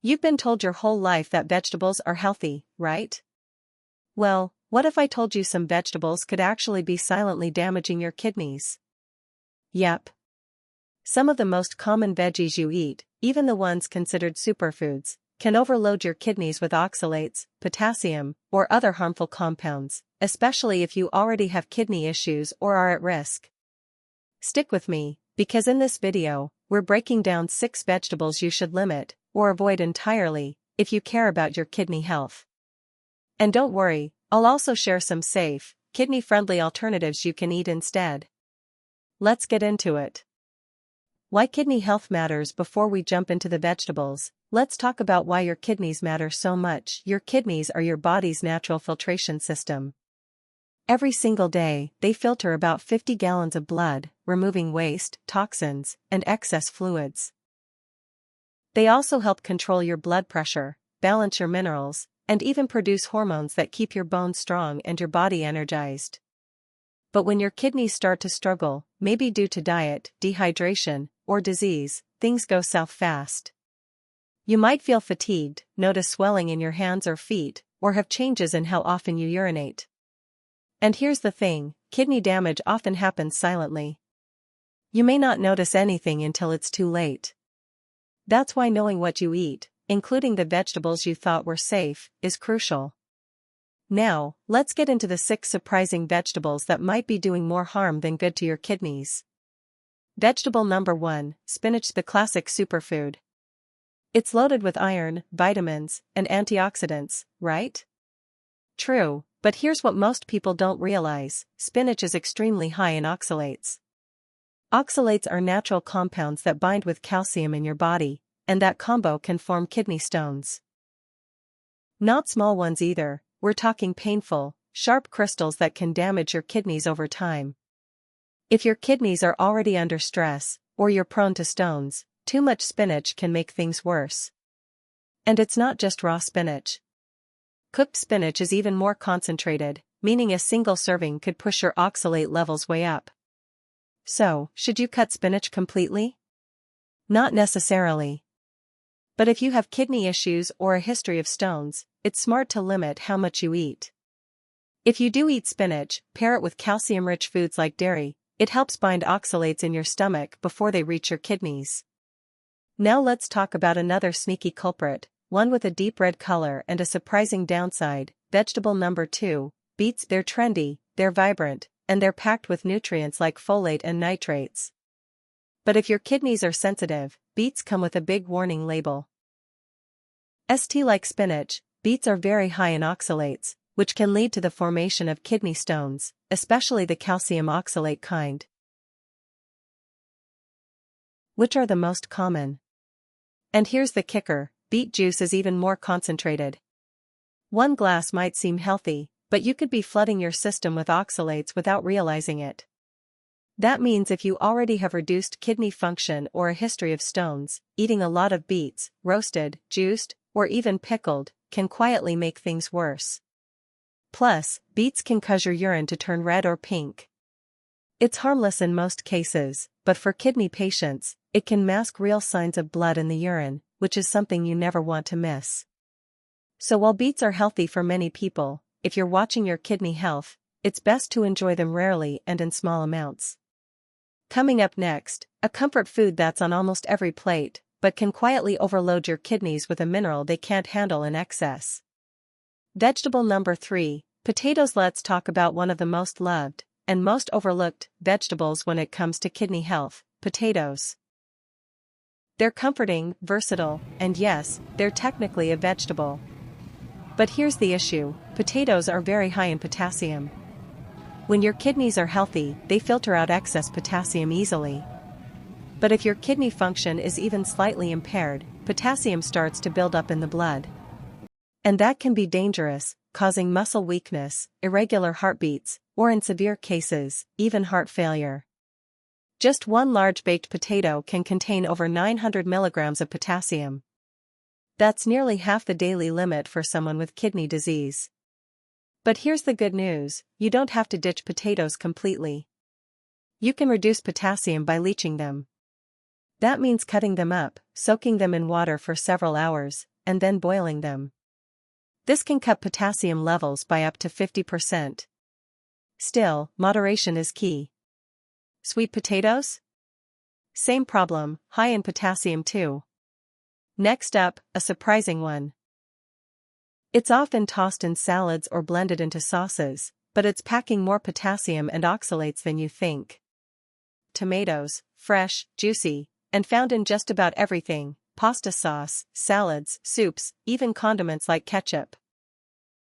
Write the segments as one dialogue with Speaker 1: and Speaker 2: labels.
Speaker 1: You've been told your whole life that vegetables are healthy, right? Well, what if I told you some vegetables could actually be silently damaging your kidneys? Yep. Some of the most common veggies you eat, even the ones considered superfoods, can overload your kidneys with oxalates, potassium, or other harmful compounds, especially if you already have kidney issues or are at risk. Stick with me, because in this video, we're breaking down 6 vegetables you should limit, or avoid entirely, if you care about your kidney health. And don't worry, I'll also share some safe, kidney-friendly alternatives you can eat instead. Let's get into it. Why kidney health matters. Before we jump into the vegetables, let's talk about why your kidneys matter so much. Your kidneys are your body's natural filtration system. Every single day, they filter about 50 gallons of blood, removing waste, toxins, and excess fluids. They also help control your blood pressure, balance your minerals, and even produce hormones that keep your bones strong and your body energized. But when your kidneys start to struggle, maybe due to diet, dehydration, or disease, things go south fast. You might feel fatigued, notice swelling in your hands or feet, or have changes in how often you urinate. And here's the thing, kidney damage often happens silently. You may not notice anything until it's too late. That's why knowing what you eat, including the vegetables you thought were safe, is crucial. Now, let's get into the 6 surprising vegetables that might be doing more harm than good to your kidneys. Vegetable number 1, spinach, the classic superfood. It's loaded with iron, vitamins, and antioxidants, right? True, but here's what most people don't realize: spinach is extremely high in oxalates. Oxalates are natural compounds that bind with calcium in your body, and that combo can form kidney stones. Not small ones either, we're talking painful, sharp crystals that can damage your kidneys over time. If your kidneys are already under stress, or you're prone to stones, too much spinach can make things worse. And it's not just raw spinach. Cooked spinach is even more concentrated, meaning a single serving could push your oxalate levels way up. So, should you cut spinach completely? Not necessarily. But if you have kidney issues or a history of stones, it's smart to limit how much you eat. If you do eat spinach, pair it with calcium-rich foods like dairy. It helps bind oxalates in your stomach before they reach your kidneys. Now let's talk about another sneaky culprit, one with a deep red color and a surprising downside. Vegetable number 2, beets. They're trendy, they're vibrant, and they're packed with nutrients like folate and nitrates. But if your kidneys are sensitive, beets come with a big warning label. Like spinach, beets are very high in oxalates, which can lead to the formation of kidney stones, especially the calcium oxalate kind. Which are the most common? And here's the kicker, beet juice is even more concentrated. One glass might seem healthy, but you could be flooding your system with oxalates without realizing it. That means if you already have reduced kidney function or a history of stones, eating a lot of beets, roasted, juiced, or even pickled, can quietly make things worse. Plus, beets can cause your urine to turn red or pink. It's harmless in most cases, but for kidney patients, it can mask real signs of blood in the urine, which is something you never want to miss. So while beets are healthy for many people, if you're watching your kidney health, it's best to enjoy them rarely and in small amounts. Coming up next, a comfort food that's on almost every plate, but can quietly overload your kidneys with a mineral they can't handle in excess. Vegetable number 3, potatoes. Let's talk about one of the most loved and most overlooked vegetables when it comes to kidney health, potatoes. They're comforting, versatile, and yes, they're technically a vegetable. But here's the issue, potatoes are very high in potassium. When your kidneys are healthy, they filter out excess potassium easily. But if your kidney function is even slightly impaired, potassium starts to build up in the blood. And that can be dangerous, causing muscle weakness, irregular heartbeats, or in severe cases, even heart failure. Just one large baked potato can contain over 900 milligrams of potassium. That's nearly half the daily limit for someone with kidney disease. But here's the good news, you don't have to ditch potatoes completely. You can reduce potassium by leaching them. That means cutting them up, soaking them in water for several hours, and then boiling them. This can cut potassium levels by up to 50%. Still, moderation is key. Sweet potatoes? Same problem, high in potassium too. Next up, a surprising one. It's often tossed in salads or blended into sauces, but it's packing more potassium and oxalates than you think. Tomatoes, fresh, juicy, and found in just about everything: pasta sauce, salads, soups, even condiments like ketchup.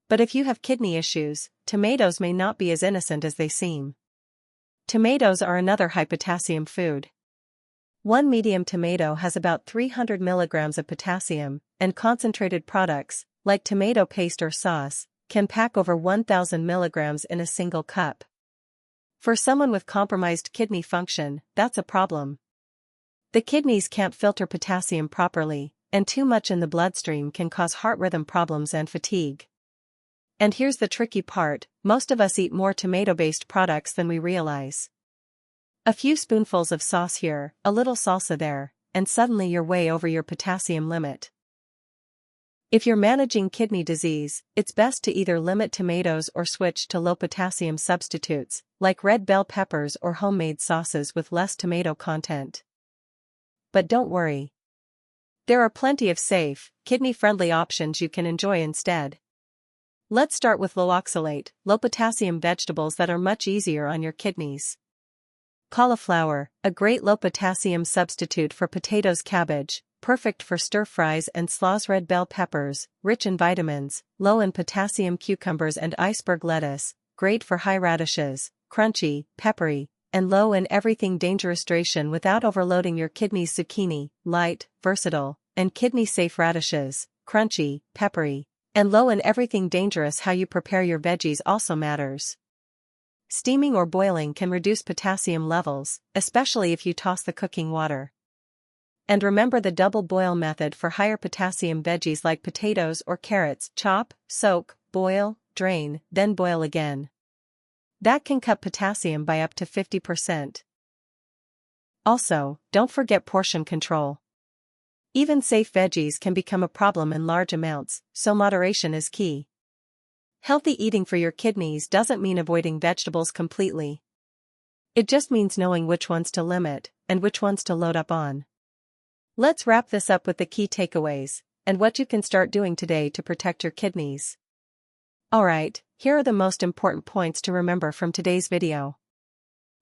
Speaker 1: But if you have kidney issues, tomatoes may not be as innocent as they seem. Tomatoes are another high potassium food. One medium tomato has about 300 milligrams of potassium, and concentrated products, like tomato paste or sauce, can pack over 1,000 milligrams in a single cup. For someone with compromised kidney function, that's a problem. The kidneys can't filter potassium properly, and too much in the bloodstream can cause heart rhythm problems and fatigue. And here's the tricky part: most of us eat more tomato-based products than we realize. A few spoonfuls of sauce here, a little salsa there, and suddenly you're way over your potassium limit. If you're managing kidney disease, it's best to either limit tomatoes or switch to low-potassium substitutes, like red bell peppers or homemade sauces with less tomato content. But don't worry. There are plenty of safe, kidney-friendly options you can enjoy instead. Let's start with low-oxalate, low-potassium vegetables that are much easier on your kidneys. Cauliflower, a great low-potassium substitute for potatoes. Cabbage, perfect for stir-fries and slaws. Red bell peppers, rich in vitamins, low in potassium. Cucumbers and iceberg lettuce, great for high radishes, crunchy, peppery, and low in everything dangerous. Hydration without overloading your kidneys. Zucchini, light, versatile, and kidney-safe. Radishes, crunchy, peppery, and low in everything dangerous. How you prepare your veggies also matters. Steaming or boiling can reduce potassium levels, especially if you toss the cooking water. And remember the double boil method for higher potassium veggies like potatoes or carrots: chop, soak, boil, drain, then boil again. That can cut potassium by up to 50%. Also, don't forget portion control. Even safe veggies can become a problem in large amounts, so moderation is key. Healthy eating for your kidneys doesn't mean avoiding vegetables completely. It just means knowing which ones to limit, and which ones to load up on. Let's wrap this up with the key takeaways, and what you can start doing today to protect your kidneys. Alright, here are the most important points to remember from today's video.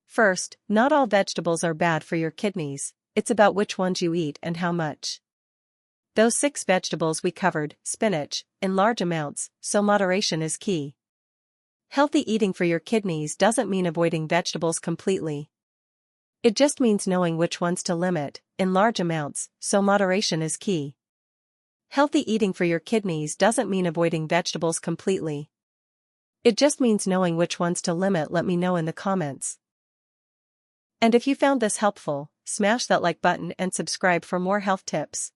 Speaker 1: First, not all vegetables are bad for your kidneys, it's about which ones you eat and how much. Those 6 vegetables we covered: spinach, in large amounts, so moderation is key. Healthy eating for your kidneys doesn't mean avoiding vegetables completely. It just means knowing which ones to limit, in large amounts, so moderation is key. Healthy eating for your kidneys doesn't mean avoiding vegetables completely. It just means knowing which ones to limit. Let me know in the comments. And if you found this helpful, smash that like button and subscribe for more health tips.